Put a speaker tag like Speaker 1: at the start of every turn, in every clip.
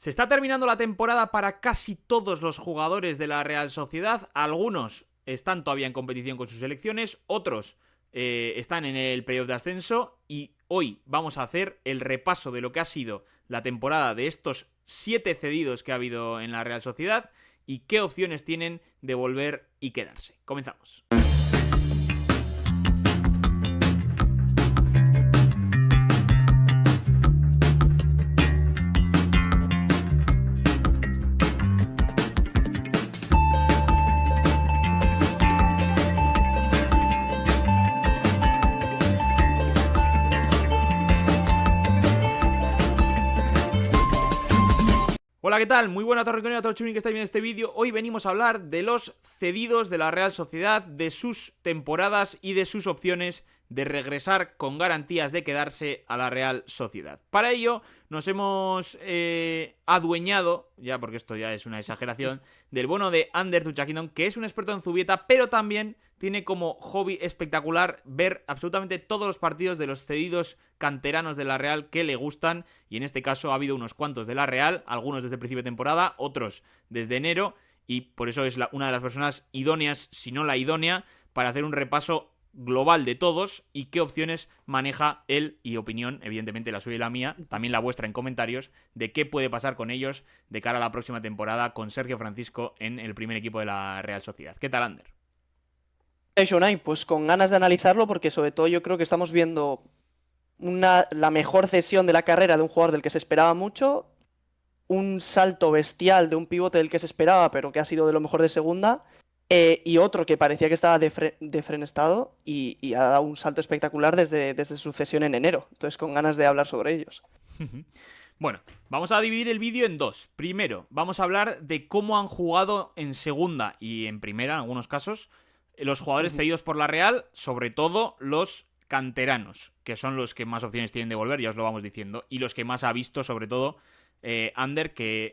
Speaker 1: Se está terminando la temporada para casi todos los jugadores de la Real Sociedad. Algunos están todavía en competición con sus selecciones, otros están en el playoff de ascenso y hoy vamos a hacer el repaso de lo que ha sido la temporada de estos 7 cedidos que ha habido en la Real Sociedad y qué opciones tienen de volver y quedarse. Comenzamos. Hola, ¿qué tal? Muy buenas tardes, a todos los que estáis viendo este vídeo. Hoy venimos a hablar de los cedidos de la Real Sociedad, de sus temporadas y de sus opciones de regresar con garantías de quedarse a la Real Sociedad. Para ello nos hemos adueñado, ya porque esto ya es una exageración, del bueno de Ander Tuchakindon, que es un experto en Zubieta, pero también tiene como hobby espectacular ver absolutamente todos los partidos de los cedidos canteranos de la Real que le gustan, y en este caso ha habido unos cuantos de la Real, algunos desde el principio de temporada, otros desde enero, y por eso es una de las personas idóneas, si no la idónea, para hacer un repaso global de todos y qué opciones maneja él y opinión, evidentemente la suya y la mía, también la vuestra en comentarios, de qué puede pasar con ellos de cara a la próxima temporada con Sergio Francisco en el primer equipo de la Real Sociedad. ¿Qué tal, Ander?
Speaker 2: Shonai, pues con ganas de analizarlo porque sobre todo yo creo que estamos viendo la mejor cesión de la carrera de un jugador del que se esperaba mucho, un salto bestial de un pivote del que se esperaba pero que ha sido de lo mejor de segunda, y otro que parecía que estaba defenestado y ha dado un salto espectacular desde su cesión en enero. Entonces con ganas de hablar sobre ellos.
Speaker 1: Bueno, vamos a dividir el vídeo en dos. Primero, vamos a hablar de cómo han jugado en segunda y en primera, en algunos casos, los jugadores cedidos por la Real, sobre todo los canteranos, que son los que más opciones tienen de volver, ya os lo vamos diciendo, y los que más ha visto, sobre todo, Ander, que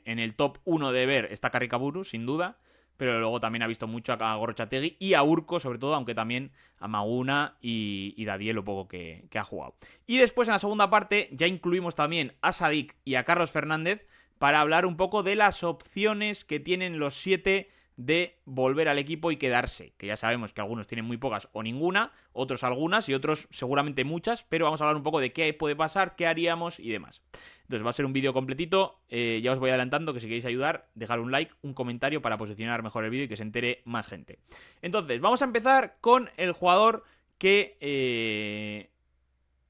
Speaker 1: en el top 1 de ver está Carricaburu, sin duda, pero luego también ha visto mucho a Gorrotxategi y a Urco, sobre todo, aunque también a Maguna y Dadiel, lo poco que ha jugado. Y después, en la segunda parte, ya incluimos también a Sadik y a Carlos Fernández para hablar un poco de las opciones que tienen los 7 de volver al equipo y quedarse, que ya sabemos que algunos tienen muy pocas o ninguna, otros algunas y otros seguramente muchas, pero vamos a hablar un poco de qué puede pasar, qué haríamos y demás. Entonces va a ser un vídeo completito, ya os voy adelantando que si queréis ayudar, dejar un like, un comentario para posicionar mejor el vídeo y que se entere más gente. Entonces, vamos a empezar con el jugador que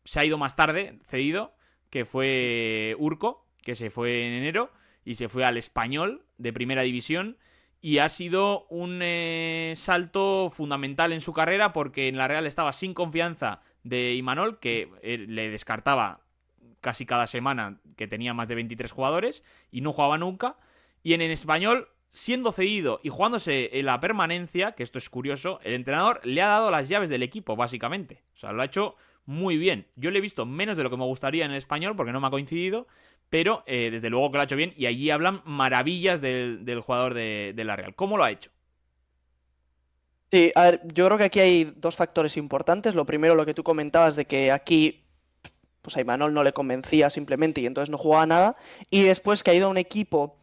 Speaker 1: se ha ido más tarde, cedido, que fue Urco, que se fue en enero y se fue al Español de primera división. Y ha sido un salto fundamental en su carrera porque en la Real estaba sin confianza de Imanol, que le descartaba casi cada semana que tenía más de 23 jugadores y no jugaba nunca. Y en el Español, siendo cedido y jugándose en la permanencia, que esto es curioso, el entrenador le ha dado las llaves del equipo, básicamente. O sea, lo ha hecho muy bien. Yo le he visto menos de lo que me gustaría en el Español porque no me ha coincidido, pero desde luego que lo ha hecho bien y allí hablan maravillas del jugador de la Real. ¿Cómo lo ha hecho?
Speaker 2: Sí, a ver, yo creo que aquí hay dos factores importantes. Lo primero, lo que tú comentabas de que aquí pues a Imanol no le convencía simplemente y entonces no jugaba nada. Y después que ha ido a un equipo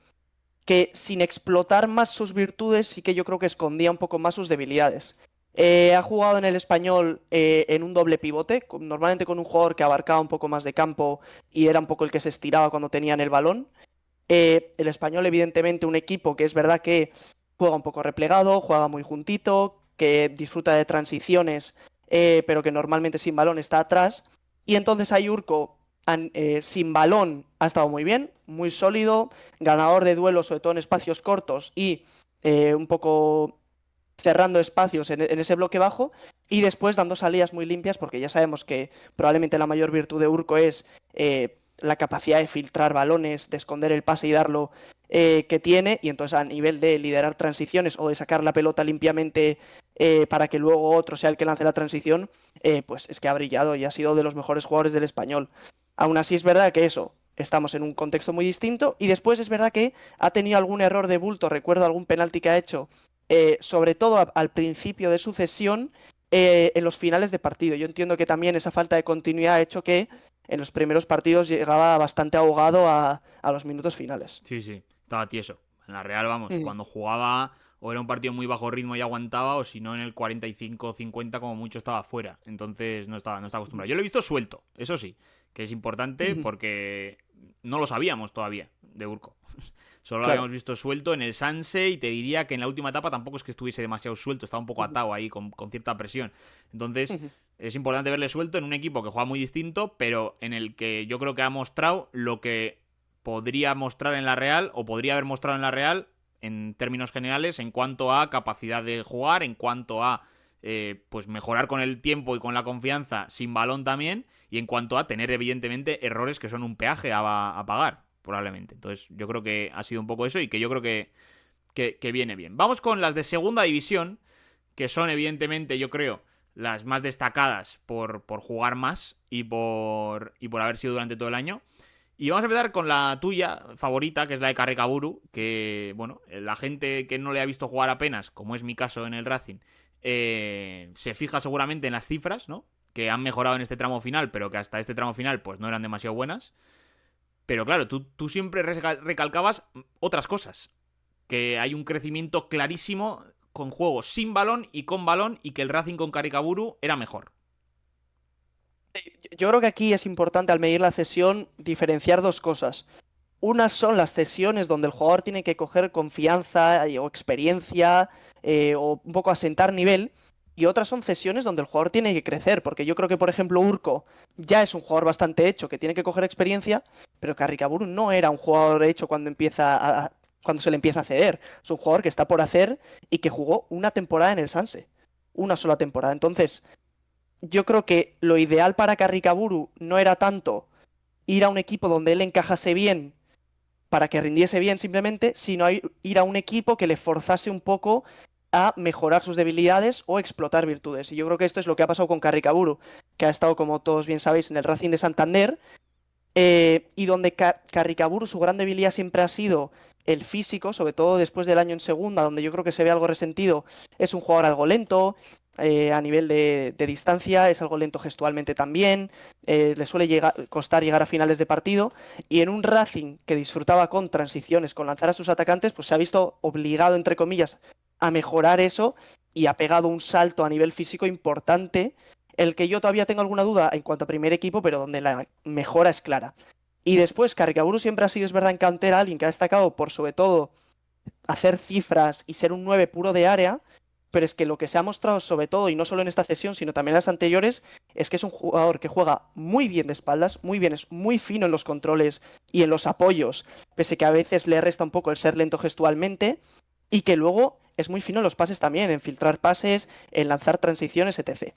Speaker 2: que sin explotar más sus virtudes sí que yo creo que escondía un poco más sus debilidades. Ha jugado en el Español en un doble pivote, normalmente con un jugador que abarcaba un poco más de campo y era un poco el que se estiraba cuando tenían el balón. El Español, evidentemente, un equipo que es verdad que juega un poco replegado, juega muy juntito, que disfruta de transiciones, pero que normalmente sin balón está atrás. Y entonces ahí Urco, sin balón, ha estado muy bien, muy sólido, ganador de duelos, sobre todo en espacios cortos y un poco cerrando espacios en ese bloque bajo, y después dando salidas muy limpias, porque ya sabemos que probablemente la mayor virtud de Urco es la capacidad de filtrar balones, de esconder el pase y darlo que tiene, y entonces a nivel de liderar transiciones o de sacar la pelota limpiamente para que luego otro sea el que lance la transición, pues es que ha brillado y ha sido de los mejores jugadores del Español. Aún así es verdad que eso, estamos en un contexto muy distinto, y después es verdad que ha tenido algún error de bulto, recuerdo algún penalti que ha hecho, sobre todo al principio de su cesión, en los finales de partido. Yo entiendo que también esa falta de continuidad ha hecho que en los primeros partidos llegaba bastante ahogado a los minutos finales.
Speaker 1: Sí, sí, estaba tieso. En la Real, vamos,
Speaker 2: Mm.
Speaker 1: cuando jugaba o era un partido muy bajo ritmo y aguantaba, o si no en el 45-50 como mucho estaba fuera. Entonces no estaba acostumbrado. Yo lo he visto suelto, eso sí, que es importante porque no lo sabíamos todavía de Urco. Solo lo
Speaker 2: Claro.
Speaker 1: habíamos visto suelto en el Sanse y te diría que en la última etapa tampoco es que estuviese demasiado suelto, estaba un poco atado ahí con cierta presión. Entonces es importante verle suelto en un equipo que juega muy distinto, pero en el que yo creo que ha mostrado lo que podría mostrar en la Real o podría haber mostrado en la Real en términos generales en cuanto a capacidad de jugar, en cuanto a pues mejorar con el tiempo y con la confianza sin balón también, y en cuanto a tener evidentemente errores que son un peaje a pagar, probablemente. Entonces yo creo que ha sido un poco eso y que yo creo que viene bien. Vamos con las de segunda división, que son evidentemente yo creo las más destacadas por jugar más y por haber sido durante todo el año. Y vamos a empezar con la tuya favorita, que es la de Carrecaburu, que, bueno, la gente que no le ha visto jugar apenas, como es mi caso en el Racing, se fija seguramente en las cifras, ¿no? Que han mejorado en este tramo final, pero que hasta este tramo final pues no eran demasiado buenas. Pero claro, tú siempre recalcabas otras cosas. Que hay un crecimiento clarísimo con juegos sin balón y con balón y que el Racing con Caricaburu era mejor.
Speaker 2: Yo creo que aquí es importante al medir la cesión diferenciar dos cosas. Unas son las cesiones donde el jugador tiene que coger confianza o experiencia o un poco asentar nivel. Y otras son cesiones donde el jugador tiene que crecer, porque yo creo que, por ejemplo, Urco ya es un jugador bastante hecho que tiene que coger experiencia, pero Carricaburu no era un jugador hecho cuando se le empieza a ceder. Es un jugador que está por hacer y que jugó una temporada en el Sanse. Una sola temporada. Entonces, yo creo que lo ideal para Carricaburu no era tanto ir a un equipo donde él encajase bien para que rindiese bien simplemente, sino ir a un equipo que le forzase un poco a mejorar sus debilidades o explotar virtudes. Y yo creo que esto es lo que ha pasado con Carricaburu, que ha estado, como todos bien sabéis, en el Racing de Santander, y donde Carricaburu su gran debilidad siempre ha sido el físico, sobre todo después del año en segunda, donde yo creo que se ve algo resentido. Es un jugador algo lento, a nivel de distancia, es algo lento gestualmente también, le suele costar llegar a finales de partido, y en un Racing que disfrutaba con transiciones, con lanzar a sus atacantes, pues se ha visto obligado, entre comillas, a mejorar eso y ha pegado un salto a nivel físico importante, el que yo todavía tengo alguna duda en cuanto a primer equipo, pero donde la mejora es clara. Y después, Carricaburu siempre ha sido, es verdad, en cantera, alguien que ha destacado por sobre todo hacer cifras y ser un 9 puro de área, pero es que lo que se ha mostrado sobre todo, y no solo en esta sesión, sino también en las anteriores, es que es un jugador que juega muy bien de espaldas, muy bien, es muy fino en los controles y en los apoyos, pese que a veces le resta un poco el ser lento gestualmente, y que luego es muy fino en los pases también, en filtrar pases, en lanzar transiciones, etc.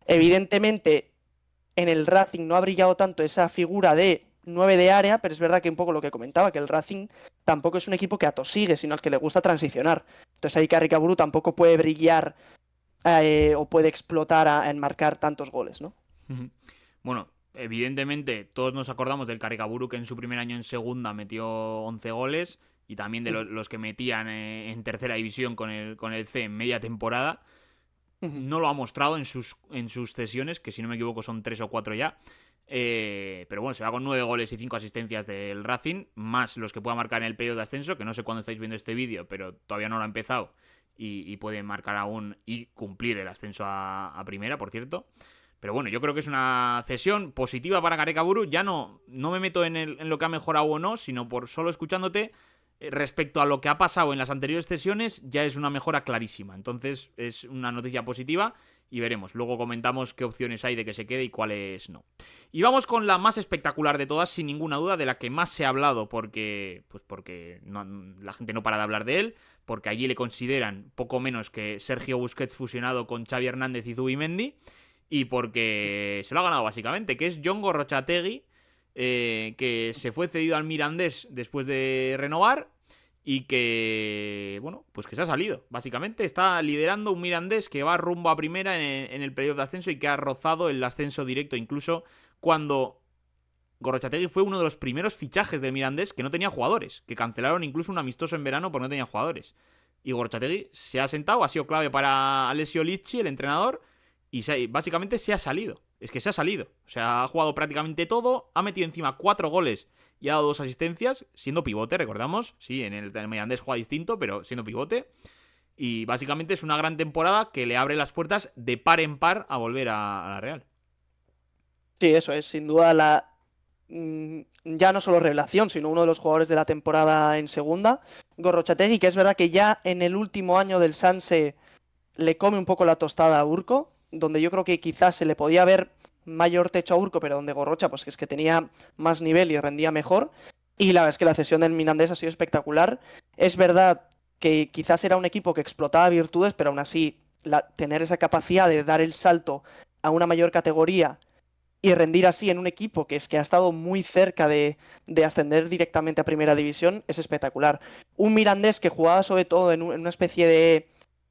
Speaker 2: Evidentemente, en el Racing no ha brillado tanto esa figura de 9 de área, pero es verdad que un poco lo que comentaba, que el Racing tampoco es un equipo que atosigue, sino al que le gusta transicionar. Entonces ahí Carricaburu tampoco puede brillar o puede explotar en marcar tantos goles, ¿no?
Speaker 1: Bueno, evidentemente todos nos acordamos del Caricaburu que en su primer año en segunda metió 11 goles y también de los que metían en tercera división con el C en media temporada. No lo ha mostrado en sus cesiones, que si no me equivoco son 3 o 4 ya. Pero bueno, se va con 9 goles y 5 asistencias del Racing, más los que pueda marcar en el periodo de ascenso, que no sé cuándo estáis viendo este vídeo, pero todavía no lo ha empezado y puede marcar aún y cumplir el ascenso a primera, por cierto. Pero bueno, yo creo que es una cesión positiva para Carricaburu. Ya no me meto en lo que ha mejorado o no, sino por solo escuchándote. Respecto a lo que ha pasado en las anteriores cesiones, ya es una mejora clarísima. Entonces es una noticia positiva y veremos. Luego comentamos qué opciones hay de que se quede y cuáles no. Y vamos con la más espectacular de todas, sin ninguna duda, de la que más se ha hablado porque la gente no para de hablar de él, porque allí le consideran poco menos que Sergio Busquets fusionado con Xavi Hernández y Zubimendi, y porque se lo ha ganado básicamente, que es Jon Gorrotxategi, que se fue cedido al Mirandés después de renovar y que, bueno, pues que se ha salido. Básicamente está liderando un Mirandés que va rumbo a primera en el periodo de ascenso y que ha rozado el ascenso directo, incluso cuando Gorrotxategi fue uno de los primeros fichajes del Mirandés que no tenía jugadores, que cancelaron incluso un amistoso en verano porque no tenía jugadores. Y Gorrotxategi se ha sentado, ha sido clave para Alessio Licci, el entrenador, y básicamente se ha salido. es que se ha salido. O sea, ha jugado prácticamente todo, ha metido encima 4 goles y ha dado 2 asistencias, siendo pivote, recordamos. Sí, en el Mirandés juega distinto, pero siendo pivote. Y básicamente es una gran temporada que le abre las puertas de par en par a volver a la Real.
Speaker 2: Sí, eso es sin duda ya no solo revelación, sino uno de los jugadores de la temporada en segunda. Gorrotxategi, que es verdad que ya en el último año del Sanse le come un poco la tostada a Urco, donde yo creo que quizás se le podía ver mayor techo a Urco, pero donde Gorrocha pues es que tenía más nivel y rendía mejor. Y la verdad es que la cesión del Mirandés ha sido espectacular. Es verdad que quizás era un equipo que explotaba virtudes, pero aún así tener esa capacidad de dar el salto a una mayor categoría y rendir así en un equipo que es que ha estado muy cerca de ascender directamente a Primera División es espectacular. Un Mirandés que jugaba sobre todo en una especie de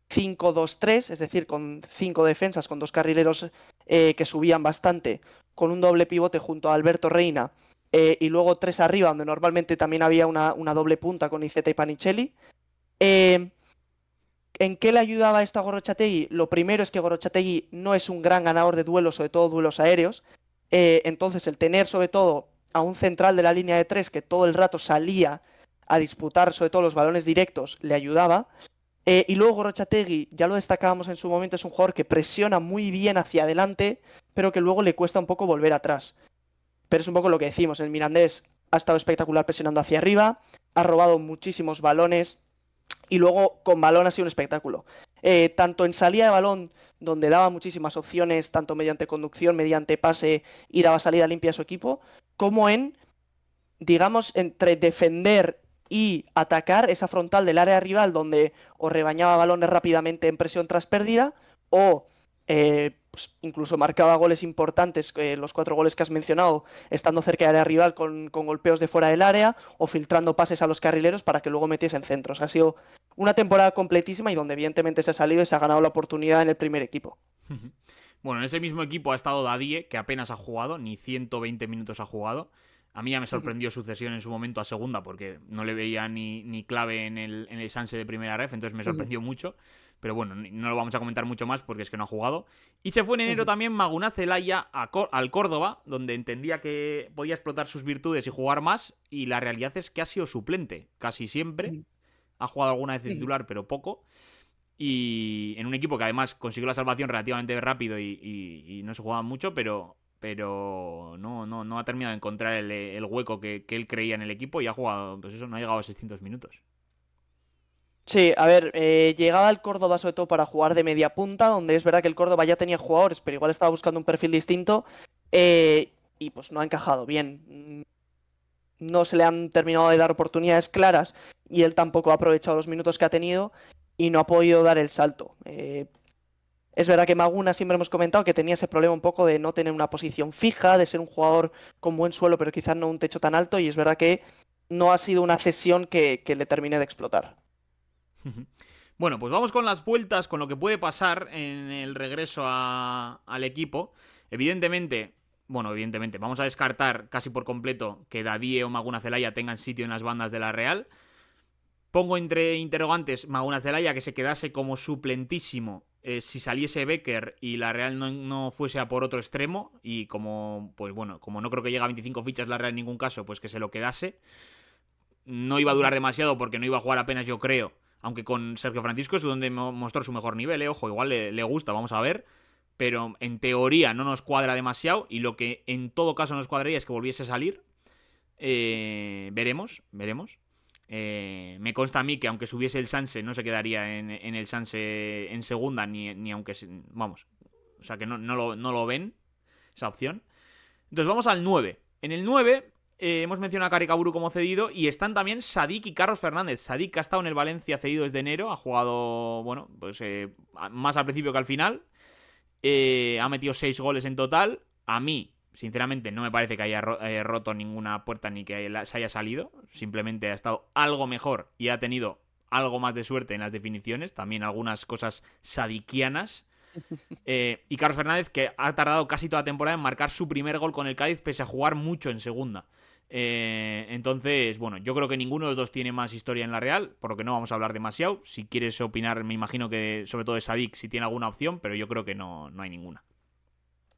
Speaker 2: 5-2-3, es decir, con 5 defensas, con 2 carrileros que subían bastante, con un doble pivote junto a Alberto Reina y luego 3 arriba, donde normalmente también había una doble punta con Iceta y Panicelli. ¿En qué le ayudaba esto a Gorrotxategi? Lo primero es que Gorrotxategi no es un gran ganador de duelos, sobre todo duelos aéreos. Entonces, el tener sobre todo a un central de la línea de 3 que todo el rato salía a disputar sobre todo los balones directos, le ayudaba. Y luego Gorrotxategi, ya lo destacábamos en su momento, es un jugador que presiona muy bien hacia adelante, pero que luego le cuesta un poco volver atrás. Pero es un poco lo que decimos, el Mirandés ha estado espectacular presionando hacia arriba, ha robado muchísimos balones y luego con balón ha sido un espectáculo. Tanto en salida de balón, donde daba muchísimas opciones, tanto mediante conducción, mediante pase y daba salida limpia a su equipo, como en, digamos, entre defender y atacar esa frontal del área rival, donde o rebañaba balones rápidamente en presión tras pérdida, o pues incluso marcaba goles importantes, los 4 goles que has mencionado, estando cerca del área rival con golpeos de fuera del área, o filtrando pases a los carrileros para que luego metiesen centros. Ha sido una temporada completísima y donde evidentemente se ha salido y se ha ganado la oportunidad en el primer equipo.
Speaker 1: Bueno, en ese mismo equipo ha estado Dadie, que apenas ha jugado, ni 120 minutos ha jugado. A mí ya me sorprendió su cesión en su momento a segunda, porque no le veía ni clave en el Sanse de primera ref, entonces me sorprendió mucho. Pero bueno, no lo vamos a comentar mucho más porque es que no ha jugado. Y se fue en enero también Magunaz Zelaya al Córdoba, donde entendía que podía explotar sus virtudes y jugar más, y la realidad es que ha sido suplente casi siempre. Ha jugado alguna vez de titular, pero poco. Y en un equipo que además consiguió la salvación relativamente rápido y no se jugaba mucho, pero no ha terminado de encontrar el hueco que él creía en el equipo y ha jugado, pues eso, no ha llegado a 600 minutos.
Speaker 2: Sí, a ver, llegaba al Córdoba sobre todo para jugar de media punta, donde es verdad que el Córdoba ya tenía jugadores, pero igual estaba buscando un perfil distinto y pues no ha encajado bien. No se le han terminado de dar oportunidades claras y él tampoco ha aprovechado los minutos que ha tenido y no ha podido dar el salto. Es verdad que Maguna siempre hemos comentado que tenía ese problema un poco de no tener una posición fija, de ser un jugador con buen suelo, pero quizás no un techo tan alto, y es verdad que no ha sido una cesión que le termine de explotar.
Speaker 1: Bueno, pues vamos con las vueltas, con lo que puede pasar en el regreso al equipo. Evidentemente, vamos a descartar casi por completo que Dadie o Maguna Zelaya tengan sitio en las bandas de la Real. Pongo entre interrogantes Maguna Zelaya, que se quedase como suplentísimo si saliese Becker y la Real no fuese a por otro extremo. Y como no creo que llegue a 25 fichas la Real en ningún caso, pues que se lo quedase. No iba a durar demasiado porque no iba a jugar apenas, yo creo. Aunque con Sergio Francisco es donde mostró su mejor nivel, Ojo, igual le gusta, vamos a ver. Pero en teoría no nos cuadra demasiado. Y lo que en todo caso nos cuadraría es que volviese a salir. Veremos. Me consta a mí que aunque subiese el Sanse, no se quedaría en el Sanse en segunda, ni aunque... Vamos. O sea que no lo ven, esa opción. Entonces vamos al 9. En el 9 hemos mencionado a Caricaburu como cedido y están también Sadik y Carlos Fernández. Sadik, que ha estado en el Valencia cedido desde enero, ha jugado, más al principio que al final. Ha metido 6 goles en total. A mí, sinceramente, no me parece que haya roto ninguna puerta ni que se haya salido. Simplemente ha estado algo mejor y ha tenido algo más de suerte en las definiciones. También algunas cosas sadiquianas. Y Carlos Fernández, que ha tardado casi toda la temporada en marcar su primer gol con el Cádiz, pese a jugar mucho en segunda. Entonces, bueno, yo creo que ninguno de los dos tiene más historia en la Real, por lo que no vamos a hablar demasiado. Si quieres opinar, me imagino que sobre todo de Sadik, si tiene alguna opción, pero yo creo que no hay ninguna.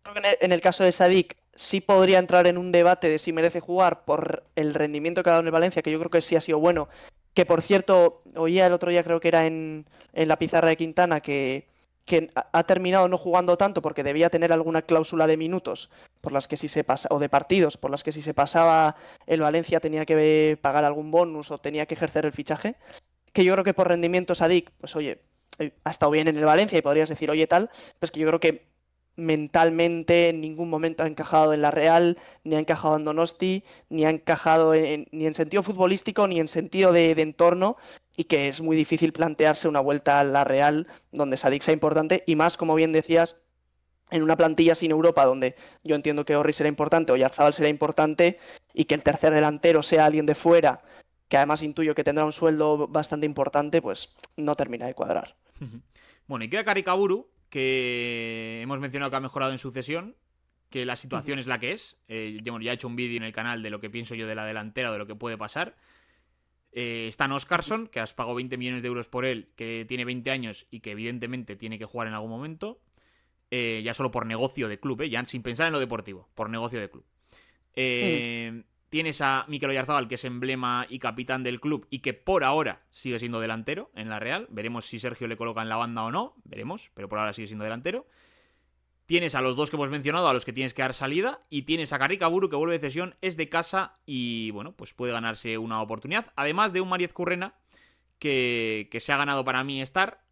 Speaker 2: Creo que en el caso de Sadik sí podría entrar en un debate de si merece jugar por el rendimiento que ha dado en el Valencia, que yo creo que sí ha sido bueno. Que por cierto, oía el otro día, creo que era en la pizarra de Quintana, que ha terminado no jugando tanto porque debía tener alguna cláusula de minutos por las que si se pasa, o de partidos por las que si se pasaba el Valencia tenía que pagar algún bonus o tenía que ejercer el fichaje. Que yo creo que por rendimiento Sadik, pues oye, ha estado bien en el Valencia y podrías decir, oye, tal, pues que yo creo que mentalmente en ningún momento ha encajado en la Real, ni ha encajado en Donosti, ni ha encajado ni en sentido futbolístico, ni en sentido de entorno, y que es muy difícil plantearse una vuelta a la Real donde Sadik sea importante, y más, como bien decías, en una plantilla sin Europa, donde yo entiendo que Orri será importante, o Yarzábal será importante, y que el tercer delantero sea alguien de fuera, que además intuyo que tendrá un sueldo bastante importante, pues no termina de cuadrar.
Speaker 1: Bueno, y queda Karikaburu, que hemos mencionado que ha mejorado en sucesión, que la situación es la que es. Ya he hecho un vídeo en el canal de lo que pienso yo de la delantera o de lo que puede pasar. Stan Oscarsson, que has pagado 20 millones de euros por él, que tiene 20 años y que evidentemente tiene que jugar en algún momento. Ya solo por negocio de club, ya sin pensar en lo deportivo, por negocio de club. Tienes a Mikel Oyarzabal, que es emblema y capitán del club y que por ahora sigue siendo delantero en la Real. Veremos si Sergio le coloca en la banda o no, veremos, pero por ahora sigue siendo delantero. Tienes a los dos que hemos mencionado, a los que tienes que dar salida, y tienes a Karikaburu, que vuelve de cesión, es de casa y, bueno, pues puede ganarse una oportunidad. Además de un Mariez Currena que se ha ganado para mí estar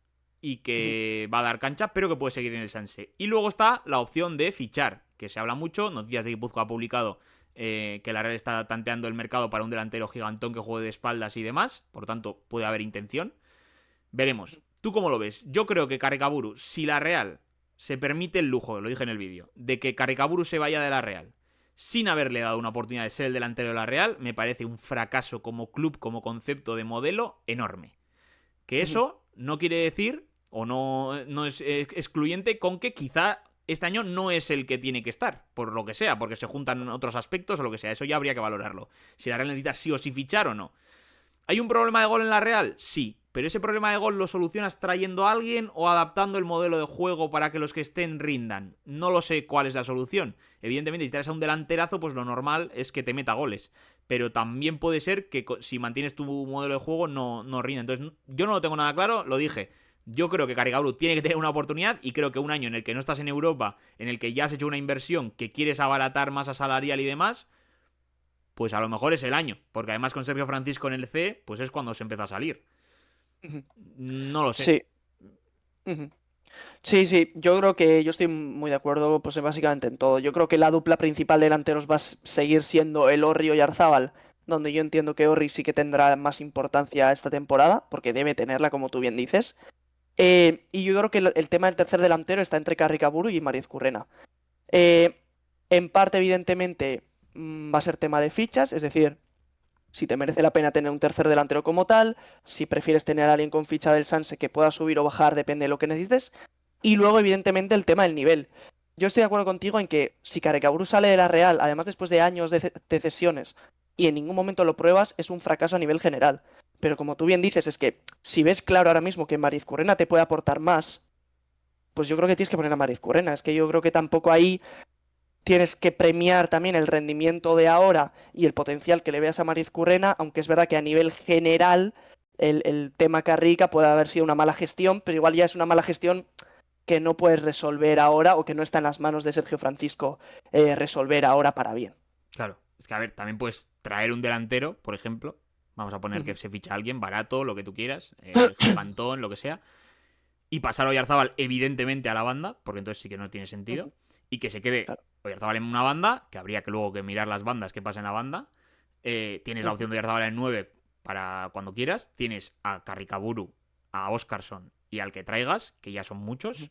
Speaker 1: y que va a dar cancha, pero que puede seguir en el Sanse. Y luego está la opción de fichar, que se habla mucho. Noticias de Guipúzcoa ha publicado que la Real está tanteando el mercado para un delantero gigantón que juegue de espaldas y demás. Por lo tanto, puede haber intención. Veremos. ¿Tú cómo lo ves? Yo creo que Karikaburu, si la Real se permite el lujo, lo dije en el vídeo, de que Karikaburu se vaya de la Real sin haberle dado una oportunidad de ser el delantero de la Real, me parece un fracaso como club, como concepto de modelo enorme. Que eso no quiere decir, o no es excluyente con que quizá este año no es el que tiene que estar, por lo que sea, porque se juntan otros aspectos o lo que sea. Eso ya habría que valorarlo. Si la Real necesita sí o sí fichar o no. ¿Hay un problema de gol en la Real? Sí. Pero ese problema de gol lo solucionas trayendo a alguien o adaptando el modelo de juego para que los que estén rindan. No lo sé cuál es la solución. Evidentemente, si traes a un delanterazo, pues lo normal es que te meta goles. Pero también puede ser que si mantienes tu modelo de juego no rinda. Entonces, yo no lo tengo nada claro, lo dije. Yo creo que Karikaburu tiene que tener una oportunidad y creo que un año en el que no estás en Europa, en el que ya has hecho una inversión, que quieres abaratar masa salarial y demás, pues a lo mejor es el año. Porque además con Sergio Francisco en el C, pues es cuando se empieza a salir. No lo sé.
Speaker 2: Sí. Sí, sí, yo creo que yo estoy muy de acuerdo, pues básicamente en todo. Yo creo que la dupla principal de delanteros va a seguir siendo el Orri o Yarzábal, donde yo entiendo que Orri sí que tendrá más importancia esta temporada, porque debe tenerla, como tú bien dices. Y yo creo que el tema del tercer delantero está entre Karikaburu y Mariez Currena. En parte, evidentemente, va a ser tema de fichas, es decir, si te merece la pena tener un tercer delantero como tal, si prefieres tener a alguien con ficha del Sanse que pueda subir o bajar, depende de lo que necesites. Y luego, evidentemente, el tema del nivel. Yo estoy de acuerdo contigo en que si Karikaburu sale de la Real, además después de años de cesiones, y en ningún momento lo pruebas, es un fracaso a nivel general. Pero como tú bien dices, es que si ves claro ahora mismo que Mariz Currena te puede aportar más, pues yo creo que tienes que poner a Mariz Currena. Es que yo creo que tampoco ahí tienes que premiar también el rendimiento de ahora y el potencial que le veas a Mariz Currena, aunque es verdad que a nivel general el tema Carrica puede haber sido una mala gestión, pero igual ya es una mala gestión que no puedes resolver ahora o que no está en las manos de Sergio Francisco resolver ahora para bien.
Speaker 1: Claro, es que a ver, también puedes traer un delantero, por ejemplo. Vamos a poner que se ficha a alguien barato, lo que tú quieras, gigantón, lo que sea. Y pasar a Oyarzábal, evidentemente, a la banda, porque entonces sí que no tiene sentido. Y que se quede
Speaker 2: Claro.
Speaker 1: Oyarzábal en una banda, que habría que luego que mirar las bandas que pasa en la banda. Tienes la opción de Oyarzábal en 9 para cuando quieras. Tienes a Karikaburu, a Oscarsson y al que traigas, que ya son muchos.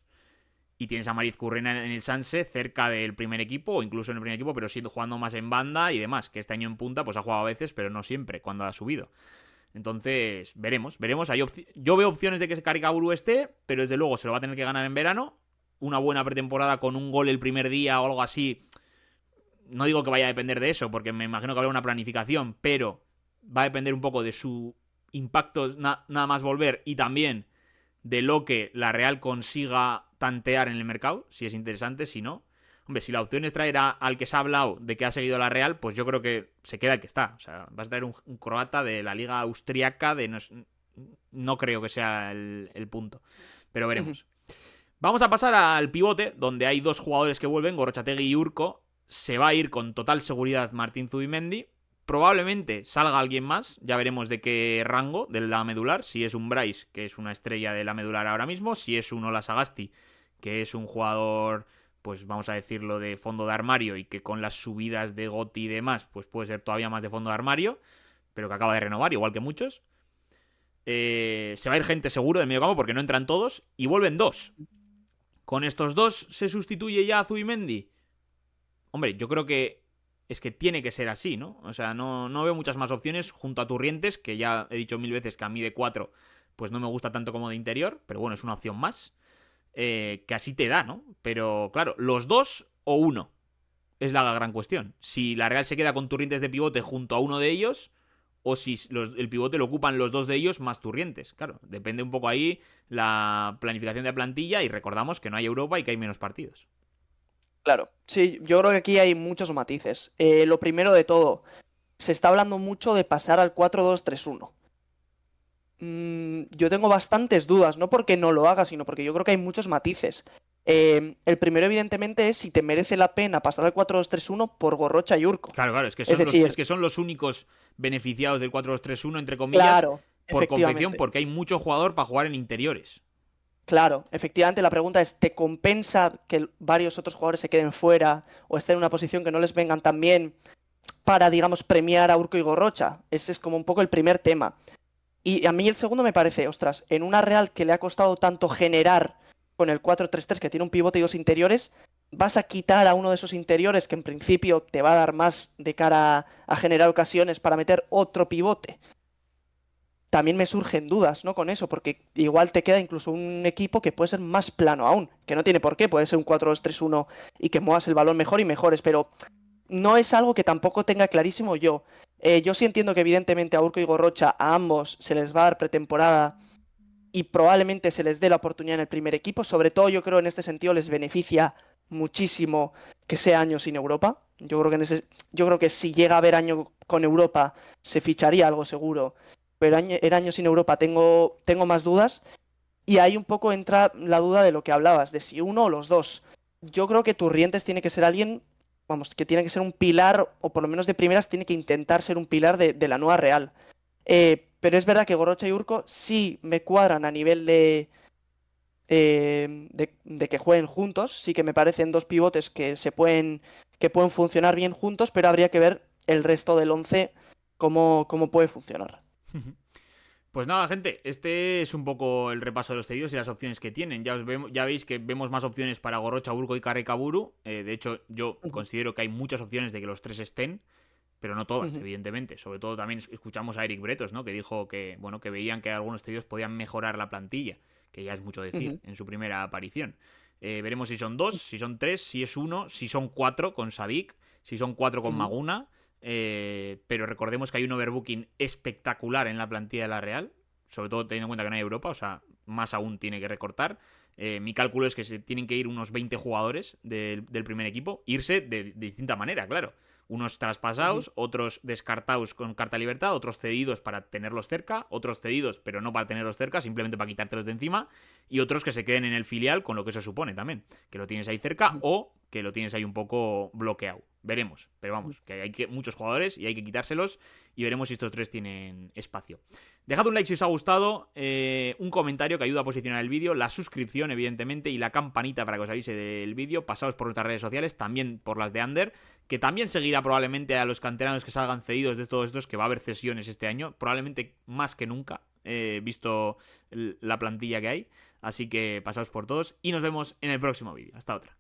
Speaker 1: Y tienes a Mariz Currena en el Sanse cerca del primer equipo, o incluso en el primer equipo, pero siendo jugando más en banda y demás. Que este año en punta pues ha jugado a veces, pero no siempre, cuando ha subido. Entonces, veremos. Yo veo opciones de que ese Karikaburu esté, pero desde luego se lo va a tener que ganar en verano. Una buena pretemporada con un gol el primer día o algo así. No digo que vaya a depender de eso, porque me imagino que habrá una planificación, pero va a depender un poco de su impacto nada más volver y también de lo que la Real consiga tantear en el mercado, si es interesante, si no. Hombre, si la opción es traer al que se ha hablado de que ha seguido la Real, pues yo creo que se queda el que está. O sea, vas a traer un croata de la liga austriaca, no creo que sea el punto. Pero veremos. Vamos a pasar al pivote, donde hay dos jugadores que vuelven, Gorrotxategi y Urko. Se va a ir con total seguridad Martín Zubimendi. Probablemente salga alguien más, ya veremos de qué rango de la medular. Si es un Bryce, que es una estrella de la medular ahora mismo. Si es un Ola Sagasti, que es un jugador, pues vamos a decirlo, de fondo de armario, y que con las subidas de Goti y demás, pues puede ser todavía más de fondo de armario, pero que acaba de renovar, igual que muchos. Se va a ir gente seguro de medio campo porque no entran todos, y vuelven dos. ¿Con estos dos se sustituye ya a Zubimendi? Hombre, yo creo que es que tiene que ser así, ¿no? O sea, no veo muchas más opciones junto a Turrientes, que ya he dicho 1000 veces que a mí de 4 pues no me gusta tanto como de interior, pero bueno, es una opción más. Que así te da, ¿no? Pero claro, los dos o uno es la gran cuestión. Si la Real se queda con Turrientes de pivote junto a uno de ellos, o si el pivote lo ocupan los dos de ellos más Turrientes. Claro, depende un poco ahí la planificación de la plantilla, y recordamos que no hay Europa y que hay menos partidos.
Speaker 2: Claro, sí, yo creo que aquí hay muchos matices. Lo primero de todo, se está hablando mucho de pasar al 4-2-3-1. Yo tengo bastantes dudas, no porque no lo haga, sino porque yo creo que hay muchos matices. El primero, evidentemente, es si te merece la pena pasar al 4-2-3-1 por Gorrocha y Urko.
Speaker 1: Claro, es que
Speaker 2: Es decir,
Speaker 1: son los únicos beneficiados del 4-2-3-1, entre comillas,
Speaker 2: claro,
Speaker 1: por confección,
Speaker 2: efectivamente.
Speaker 1: porque hay mucho jugador para jugar en interiores.
Speaker 2: Claro, efectivamente la pregunta es, ¿te compensa que varios otros jugadores se queden fuera o estén en una posición que no les vengan tan bien para, digamos, premiar a Urko y Gorrocha? Ese es como un poco el primer tema. Y a mí el segundo me parece, ostras, en una Real que le ha costado tanto generar con el 4-3-3, que tiene un pivote y dos interiores, vas a quitar a uno de esos interiores que en principio te va a dar más de cara a generar ocasiones para meter otro pivote. También me surgen dudas, ¿no? Con eso, porque igual te queda incluso un equipo que puede ser más plano aún, que no tiene por qué, puede ser un 4-2-3-1 y que muevas el balón mejor y mejores, pero no es algo que tampoco tenga clarísimo yo. Yo sí entiendo que evidentemente a Urko y Gorrocha, a ambos se les va a dar pretemporada y probablemente se les dé la oportunidad en el primer equipo. Sobre todo yo creo en este sentido les beneficia muchísimo que sea año sin Europa. Yo creo que si llega a haber año con Europa se ficharía algo seguro. Pero el año sin Europa tengo más dudas. Y ahí un poco entra la duda de lo que hablabas, de si uno o los dos. Yo creo que Turrientes tiene que ser alguien, vamos, que tiene que ser un pilar, o por lo menos de primeras tiene que intentar ser un pilar de la nueva Real. Pero es verdad que Gorrocha y Urko sí me cuadran a nivel de que jueguen juntos. Sí que me parecen dos pivotes que pueden funcionar bien juntos, pero habría que ver el resto del 11 cómo puede funcionar.
Speaker 1: Pues nada, gente, este es un poco el repaso de los cedidos y las opciones que tienen. Ya veis que vemos más opciones para Gorrocha, Urko y Karrekaburu. De hecho, yo considero que hay muchas opciones de que los tres estén, pero no todas, evidentemente. Sobre todo también escuchamos a Eric Bretos, ¿no? Que dijo que, bueno, que veían que algunos cedidos podían mejorar la plantilla, que ya es mucho decir en su primera aparición. Veremos si son dos, si son tres, si es uno, si son cuatro con Sadik, si son cuatro con Maguna. Pero recordemos que hay un overbooking espectacular en la plantilla de la Real, sobre todo teniendo en cuenta que no hay Europa, o sea, más aún tiene que recortar. Mi cálculo es que se tienen que ir unos 20 jugadores del primer equipo, irse de distinta manera, claro. Unos traspasados, otros descartados con carta libertad, otros cedidos para tenerlos cerca, otros cedidos pero no para tenerlos cerca, simplemente para quitártelos de encima, y otros que se queden en el filial con lo que eso supone también, que lo tienes ahí cerca o que lo tienes ahí un poco bloqueado. Veremos, pero vamos, que hay muchos jugadores y hay que quitárselos, y veremos si estos tres tienen espacio. Dejad un like si os ha gustado, un comentario que ayuda a posicionar el vídeo, la suscripción evidentemente y la campanita para que os avise del vídeo. Pasaos por nuestras redes sociales, también por las de Ander, que también seguirá probablemente a los canteranos que salgan cedidos de todos estos, que va a haber cesiones este año, probablemente más que nunca, visto la plantilla que hay. Así que pasaos por todos y nos vemos en el próximo vídeo. Hasta otra.